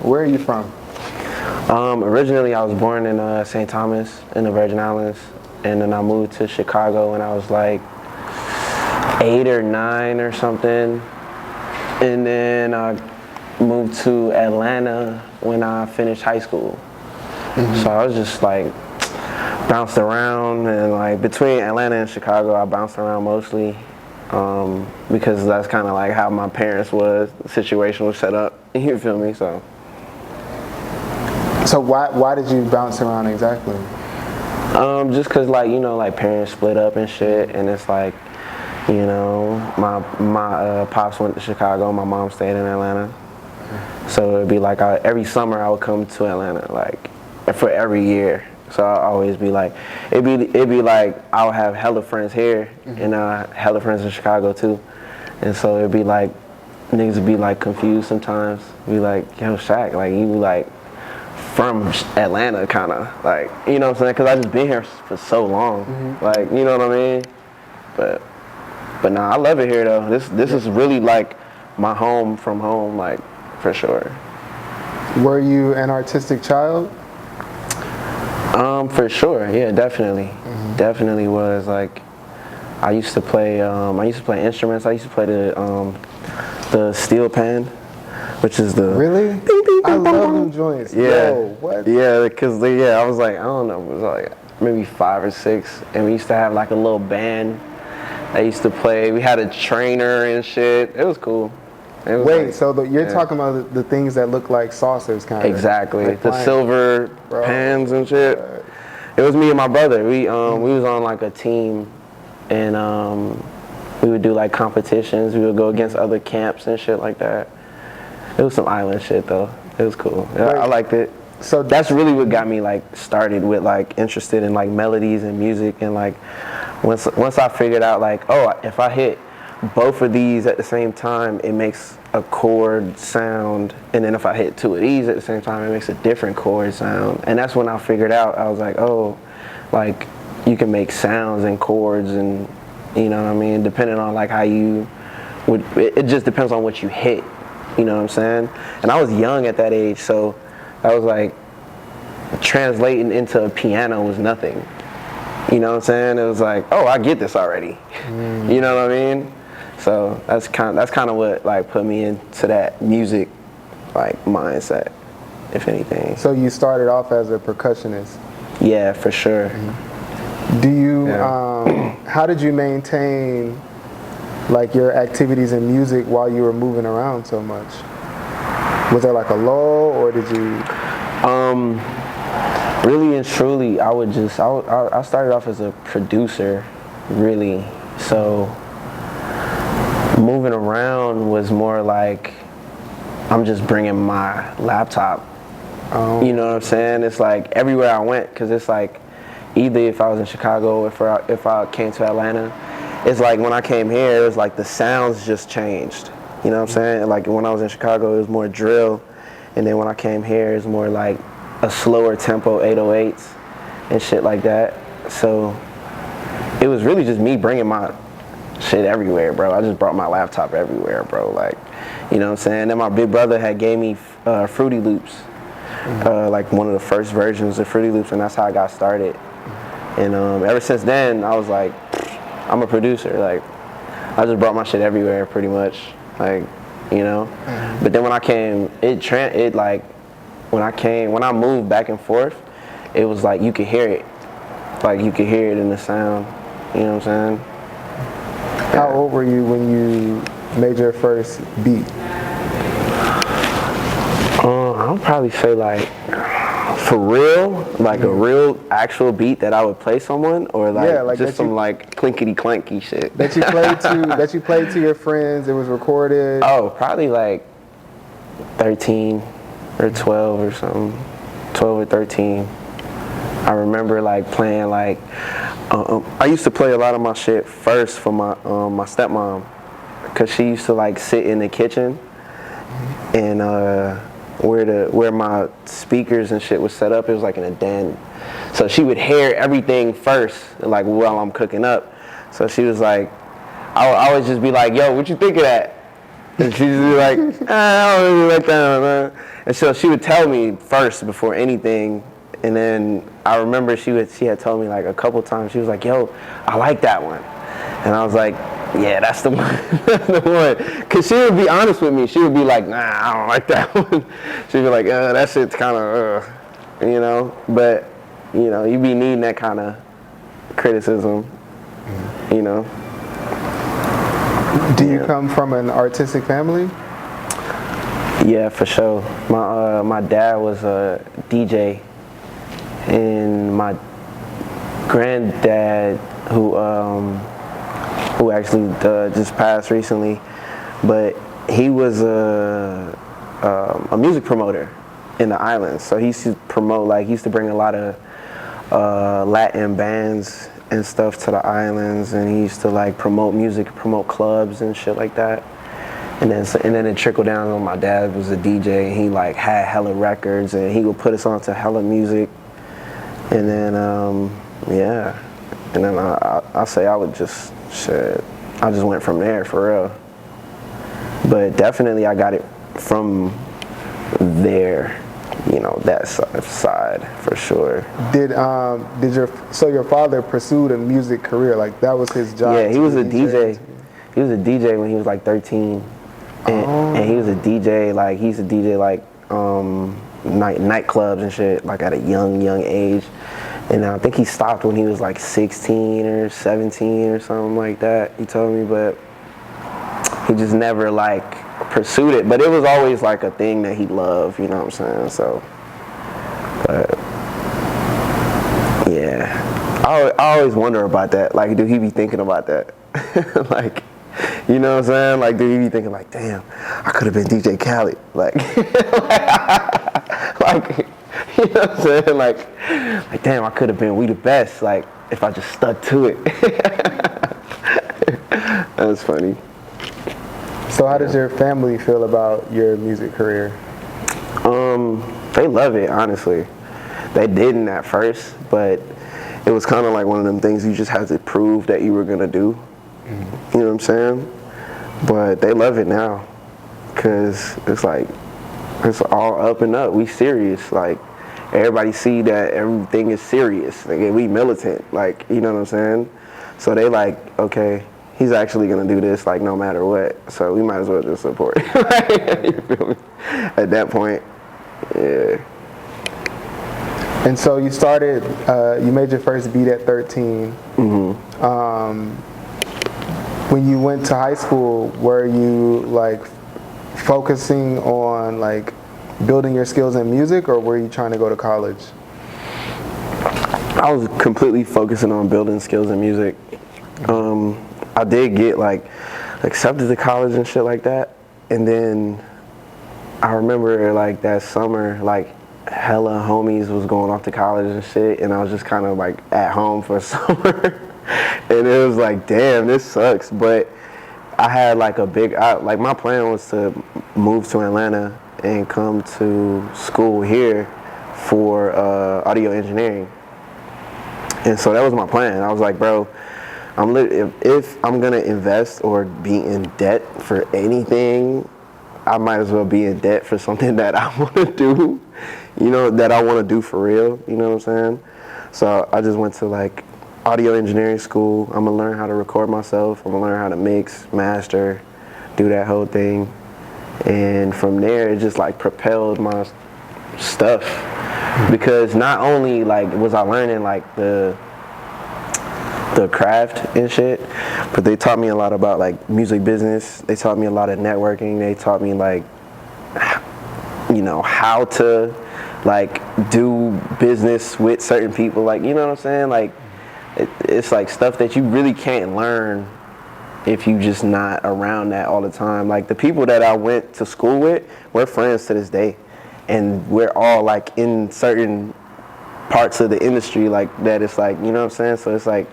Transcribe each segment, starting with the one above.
Where are you from? Originally, I was born in St. Thomas in the Virgin Islands, and then I moved to Chicago when I was like 8 or 9 or something, and then I moved to Atlanta when I finished high school. So I was just like bounced around, and like between Atlanta and Chicago, I bounced around mostly because that's kind of like how my parents was, the situation was set up. You feel me? So why did you bounce around exactly? Just cause like, you know, like parents split up and shit, and it's like, you know, my pops went to Chicago, my mom stayed in Atlanta. So it'd be like every summer I would come to Atlanta, like for every year. So I'd always be like, it'd be like I would have hella friends here and hella friends in Chicago too. And so it'd be like niggas would be like confused sometimes. Be like, yo, Shac, like you like from Atlanta, kind of like, you know what I'm saying? Because I just been here for so long, like, you know what I mean? But nah, I love it here though. This is really like my home from home, like for sure. Were you an artistic child? For sure, yeah, definitely, definitely was. Like, I used to play instruments. I used to play the steel pan, which is the Really? I love them joints. Yeah. Yo, what? Yeah, because I was like, I don't know, it was like maybe 5 or 6, and we used to have like a little band. I used to play. We had a trainer and shit. It was cool. It was Wait, like, so you're talking about the things that look like saucers, kind of? Exactly, like the silver pans and shit. It was me and my brother. We was on like a team, and we would do like competitions. We would go against other camps and shit like that. It was some island shit though. It was cool. I liked it. So that's really what got me like started with like interested in like melodies and music, and like once I figured out like, oh, if I hit both of these at the same time, it makes a chord sound, and then if I hit 2 of these at the same time, it makes a different chord sound. And that's when I figured out, I was like, oh, like you can make sounds and chords, and you know what I mean, depending on like how you would, it just depends on what you hit, you know what I'm saying? And I was young at that age, so I was like, translating into a piano was nothing. You know what I'm saying? It was like, oh, I get this already. You know what I mean? So that's kind of what like put me into that music like mindset, if anything. So you started off as a percussionist? Yeah, for sure. Do you? How did you maintain like your activities in music while you were moving around so much? Was there like a lull, or did you? Really and truly, I started off as a producer, really. So moving around was more like I'm just bringing my laptop. You know what I'm saying? It's like everywhere I went, because it's like either if I was in Chicago, if I came to Atlanta, it's like when I came here, it was like the sounds just changed. You know what I'm saying? Like when I was in Chicago, it was more drill, and then when I came here, it was more like a slower tempo 808s and shit like that. So it was really just me bringing my shit everywhere, bro. I just brought my laptop everywhere, bro. Like, you know what I'm saying? Then my big brother had gave me Fruity Loops, like one of the first versions of Fruity Loops, and that's how I got started. And ever since then, I was like, I'm a producer. Like, I just brought my shit everywhere, pretty much. Like, you know. But then when I came, when I moved back and forth, it was like you could hear it. Like you could hear it in the sound. You know what I'm saying? How old were you when you made your first beat? I'll probably say like, for real, like a real actual beat that I would play someone, or like just some like clinkety clanky shit. That you played to your friends, it was recorded? Oh, probably like 13 or 12 or something, 12 or 13. I remember like playing like, I used to play a lot of my shit first for my stepmom, cause she used to like sit in the kitchen, and where my speakers and shit was set up, it was like in a den. So she would hear everything first, like while I'm cooking up. So she was like, I would always just be like, yo, what you think of that? And she'd be like, I don't really like that, man. And so she would tell me first before anything, and then I remember she had told me like a couple times. She was like, "Yo, I like that one," and I was like, "Yeah, that's the one." That's the one. Cause she would be honest with me. She would be like, "Nah, I don't like that one." She'd be like, "That shit's kind of, you know." But you know, you be needing that kind of criticism, you know. Do you come from an artistic family? Yeah, for sure. My dad was a DJ, and my granddad, who actually just passed recently, but he was a music promoter in the islands. So he used to promote, like, he used to bring a lot of Latin bands and stuff to the islands, and he used to like promote music, promote clubs and shit like that. And then it trickled down on my dad was a DJ, and he like had hella records, and he would put us on to hella music. And then yeah, and then I say I would just shit. I just went from there for real. But definitely I got it from there. You know, that side for sure. Did your father pursued a music career? Like that was his job? Yeah, he was a DJ. He was a DJ when he was like 13, and he was a DJ. Like he used to DJ like nightclubs and shit, like at a young age. And I think he stopped when he was like 16 or 17 or something like that. He told me, but he just never like pursued it, but it was always like a thing that he loved, you know what I'm saying? So, but yeah, I always wonder about that. Like, do he be thinking about that? Like, you know what I'm saying? Like, do he be thinking like, damn, I could have been DJ Khaled, like, like, you know what I'm saying? Like, damn, I could have been We the Best, like, if I just stuck to it. That was funny. So how does your family feel about your music career? They love it, honestly. They didn't at first, but it was kind of like one of them things you just had to prove that you were gonna do. Mm-hmm. You know what I'm saying? But they love it now, cause it's like it's all up and up. We serious. Like everybody see that everything is serious. Like we militant. Like you know what I'm saying? So they like, okay, he's actually gonna do this, like no matter what. So we might as well just support. You feel me? At that point, yeah. And so you started. You made your first beat at 13. Mm-hmm. When you went to high school, were you like focusing on like building your skills in music, or were you trying to go to college? I was completely focusing on building skills in music. I did get like accepted to college and shit like that, and then I remember like that summer, like hella homies was going off to college and shit, and I was just kind of like at home for summer, and it was like, damn, this sucks. But I had like like my plan was to move to Atlanta and come to school here for audio engineering, and so that was my plan. I was like, bro, if I'm gonna invest or be in debt for anything, I might as well be in debt for something that I want to do, you know, that I want to do for real, you know what I'm saying? So I just went to like audio engineering school. I'm gonna learn how to record myself. I'm gonna learn how to mix, master, do that whole thing. And from there, it just like propelled my stuff, because not only like was I learning like the craft and shit, but they taught me a lot about like music business. They taught me a lot of networking. They taught me like, you know, how to like do business with certain people, like, you know what I'm saying? Like it's like stuff that you really can't learn if you just not around that all the time. Like the people that I went to school with, we're friends to this day, and we're all like in certain parts of the industry like that. It's like, you know what I'm saying? So it's like,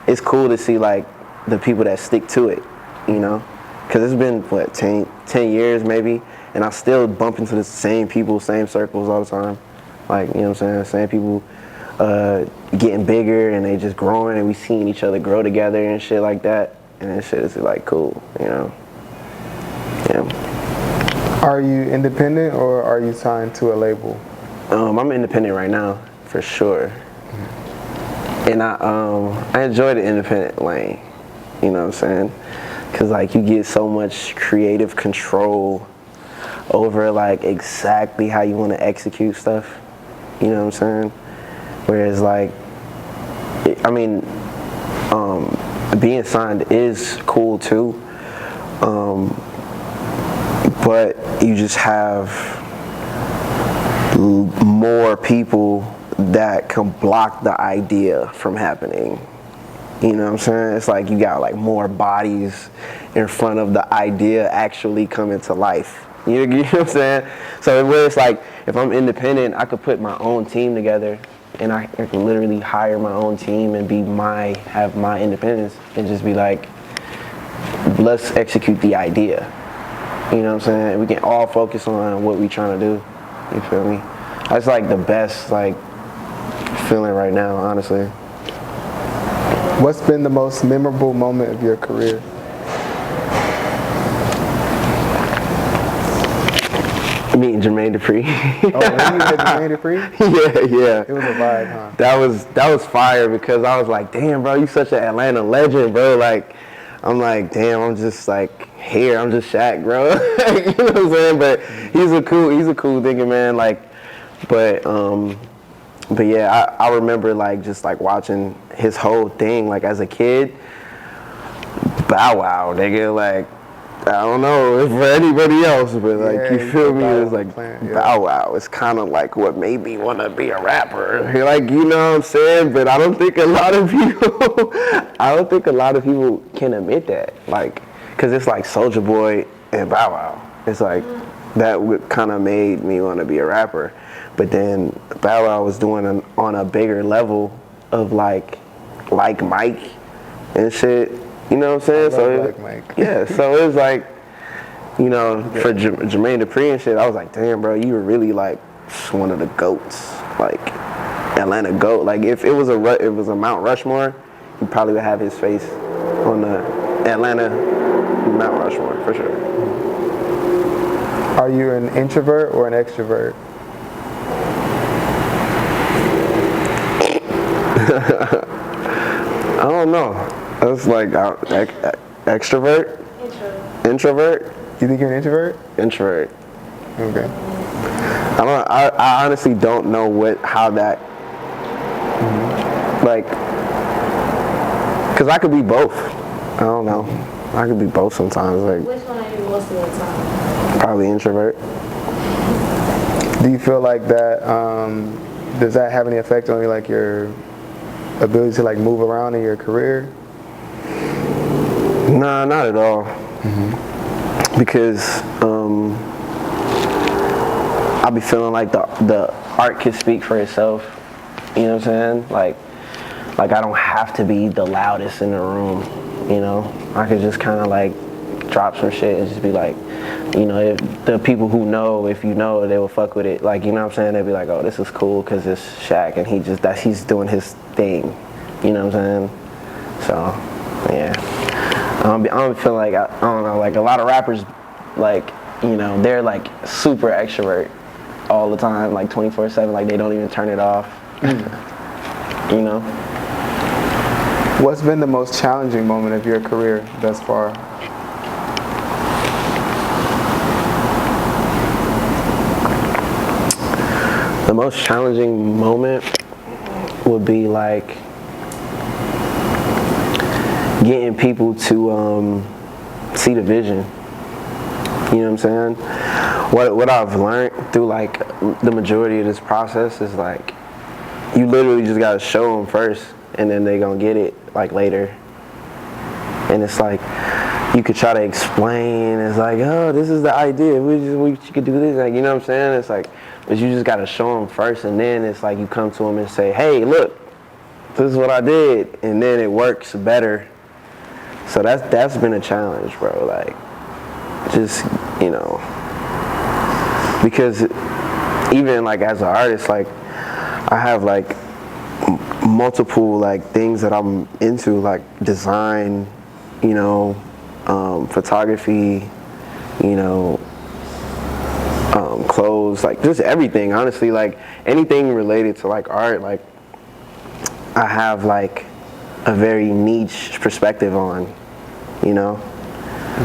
it's cool to see like the people that stick to it, you know, because it's been what 10 years maybe, and I still bump into the same people, same circles all the time, like, you know what I'm saying, same people getting bigger, and they just growing, and we seeing each other grow together and shit like that, and that shit is like cool, you know. Yeah. Are you independent or are you signed to a label? I'm independent right now, for sure. And I enjoy the independent lane, you know what I'm saying? Cause like you get so much creative control over like exactly how you want to execute stuff, you know what I'm saying? Whereas like, being signed is cool too, but you just have more people that can block the idea from happening. You know what I'm saying? It's like you got like more bodies in front of the idea actually coming to life. You know what I'm saying? So it's like if I'm independent, I could put my own team together and I can literally hire my own team and have my independence and just be like, let's execute the idea. You know what I'm saying? We can all focus on what we trying to do. You feel me? That's like the best like feeling right now, honestly. What's been the most memorable moment of your career? Meeting Jermaine Dupri. Oh, when you met Jermaine Dupri? Yeah. It was a vibe, huh? That was fire because I was like, damn, bro, you such an Atlanta legend, bro. Like, I'm like, damn, I'm just like here, I'm just Shac, bro. You know what I'm saying? But he's a cool thinking man. Like, but yeah, I remember like just like watching his whole thing like as a kid. Bow Wow, nigga, like. I don't know for anybody else, but like you feel me? It's like Bow Wow. It's kind of like what made me want to be a rapper. Like you know what I'm saying? But I don't think a lot of people can admit that. Like, cause it's like Soulja Boy and Bow Wow. It's like that kind of made me want to be a rapper. But then Bow Wow was doing on a bigger level of like Mike and shit. You know what I'm saying? So yeah, so it was like, you know, for Jermaine Dupri and shit, I was like, damn, bro, you were really like one of the goats, like Atlanta goat. Like if it was a Mount Rushmore, you probably would have his face on the Atlanta Mount Rushmore for sure. Are you an introvert or an extrovert? I don't know. That's like extrovert? Introvert? You think you're an introvert? Introvert. Okay. I honestly don't know how that, like, cause I could be both. I don't know. I could be both sometimes. Like. Which one are you most of the time? Probably introvert. Do you feel like that? Does that have any effect on like your ability to like move around in your career? Nah, not at all. Because I be feeling like the art can speak for itself. You know what I'm saying? Like I don't have to be the loudest in the room. You know, I could just kind of like drop some shit and just be like, you know, if the people who know, if you know, they will fuck with it. Like, you know what I'm saying? They'll be like, oh, this is cool because it's Shac and he's doing his thing. You know what I'm saying? So, yeah. I don't feel like, I don't know, like a lot of rappers, like, you know, they're like super extrovert all the time, like 24/7, like they don't even turn it off. You know? What's been the most challenging moment of your career thus far? The most challenging moment would be like getting people to see the vision. You know what I'm saying? What I've learned through like the majority of this process is like you literally just gotta show them first, and then they gonna get it like later. And it's like you could try to explain. It's like, oh, this is the idea. We could do this. Like, you know what I'm saying? It's like, but you just gotta show them first, and then it's like you come to them and say, hey, look, this is what I did, and then it works better. So that's been a challenge, bro. Like, just, you know, because even like as an artist, like I have like multiple like things that I'm into, like design, you know, photography, you know, clothes, like just everything, honestly, like anything related to like art, like I have like a very niche perspective on, you know.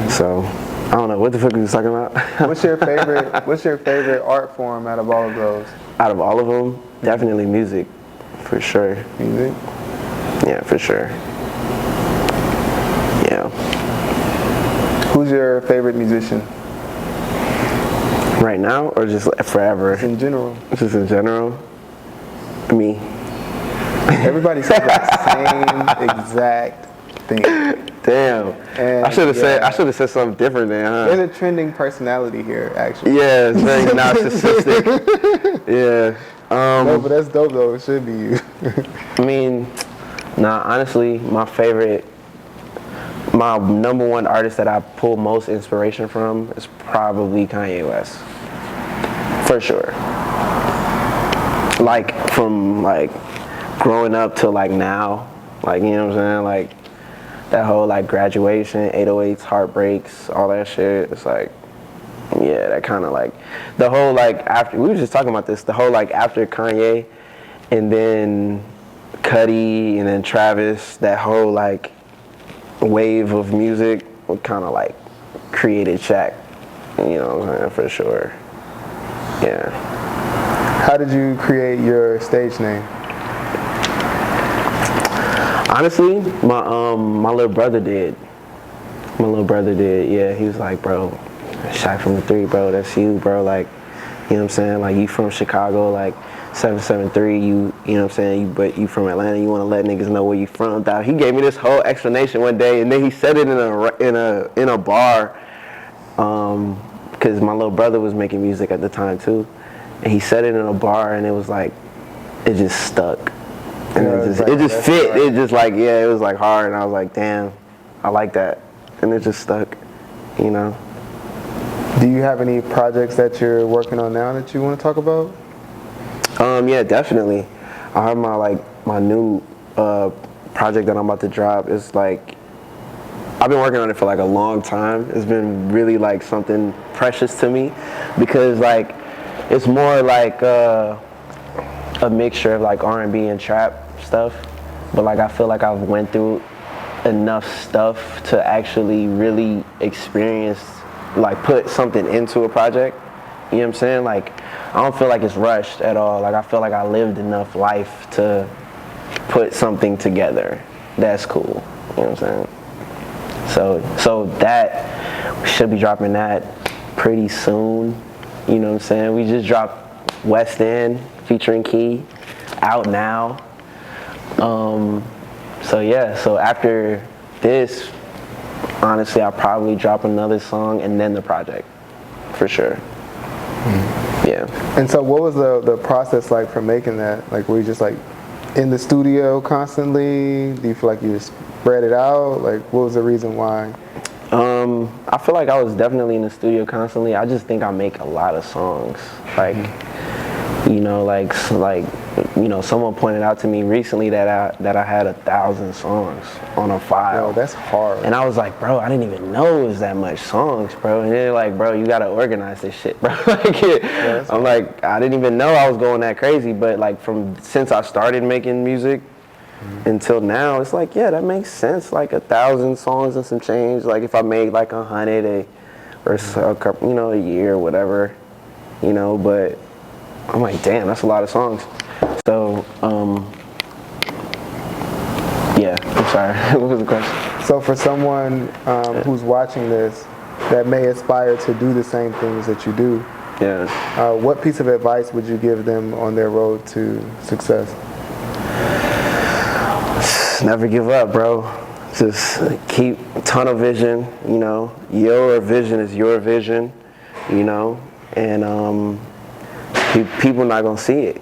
So I don't know what the fuck we was talking about. What's your favorite art form out of all of those? Out of all of them, definitely music, for sure. Music? Yeah, for sure. Yeah. Who's your favorite musician? Right now, or just forever? Just in general. Just in general? Me. Everybody says the same exact thing. Damn. And I should have said something different then, huh? There's a trending personality here, actually. Yeah, it's very narcissistic. Yeah. No, but that's dope though. It should be you. I mean, nah, honestly, my number one artist that I pull most inspiration from is probably Kanye West. For sure. Like, from, like, growing up to, like, now. Like, you know what I'm saying? Like, that whole, like, graduation, 808s, heartbreaks, all that shit. It's like, yeah, that kind of, like, the whole, like, after, we were just talking about this, the whole, like, after Kanye, and then Cudi, and then Travis, that whole, like, wave of music kind of like created Shac, you know what I'm saying, for sure. Yeah. How did you create your stage name? Honestly, my little brother did. Yeah, he was like, bro, Shac from the 3, bro, that's you, bro, like, you know what I'm saying, like, you from Chicago, like 773, you know what I'm saying, but you from Atlanta, you want to let niggas know where you from. He gave me this whole explanation one day, and then he said it in a bar, because my little brother was making music at the time too, and he said it in a bar, and it was like, it just stuck, and it just fit. It just like, yeah, it was like hard, and I was like, damn, I like that, and it just stuck, you know. Do you have any projects that you're working on now that you want to talk about? Yeah, definitely. I have my new project that I'm about to drop. It's like, I've been working on it for like a long time. It's been really like something precious to me, because like it's more like a mixture of like R&B and trap stuff. But like I feel like I've went through enough stuff to actually really experience, like put something into a project. You know what I'm saying? Like, I don't feel like it's rushed at all. Like, I feel like I lived enough life to put something together that's cool. You know what I'm saying? So that, we should be dropping that pretty soon. You know what I'm saying? We just dropped West End featuring Key, out now. So yeah, so after this, honestly, I'll probably drop another song and then the project, for sure. Yeah. And so what was the process like for making that? Like, were you just like in the studio constantly? Do you feel like you just spread it out? Like, what was the reason why? I feel like I was definitely in the studio constantly. I just think I make a lot of songs. Like, you know, someone pointed out to me recently that I had 1,000 songs on a file. Yo, that's hard. And I was like, bro, I didn't even know it was that much songs, bro. And they're like, bro, you gotta organize this shit, bro. I'm like, I didn't even know I was going that crazy. But like, since I started making music until now, it's like, yeah, that makes sense. Like 1,000 songs and some change. Like if I made like 100 or a couple, you know, a year or whatever, you know. But I'm like, damn, that's a lot of songs. So, yeah, I'm sorry. What was the question? So for someone who's watching this that may aspire to do the same things that you do, yeah, what piece of advice would you give them on their road to success? Never give up, bro. Just keep tunnel vision, you know. Your vision is your vision, you know, and people not gonna see it.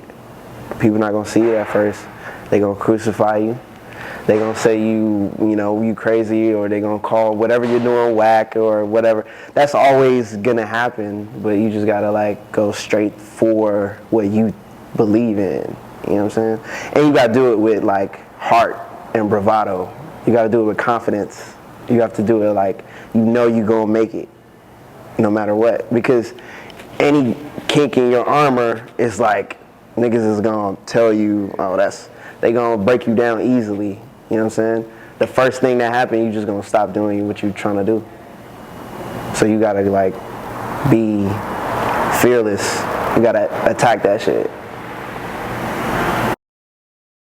People not gonna see it at first. They gonna crucify you. They gonna say you crazy, or they gonna call whatever you're doing whack or whatever. That's always gonna happen, but you just gotta like go straight for what you believe in. You know what I'm saying? And you gotta do it with like heart and bravado. You gotta do it with confidence. You have to do it like you know you gonna make it, no matter what. Because any kink in your armor is like, niggas is gonna tell you, oh, they gonna break you down easily. You know what I'm saying? The first thing that happens, you just gonna stop doing what you trying to do. So you gotta like be fearless. You gotta attack that shit.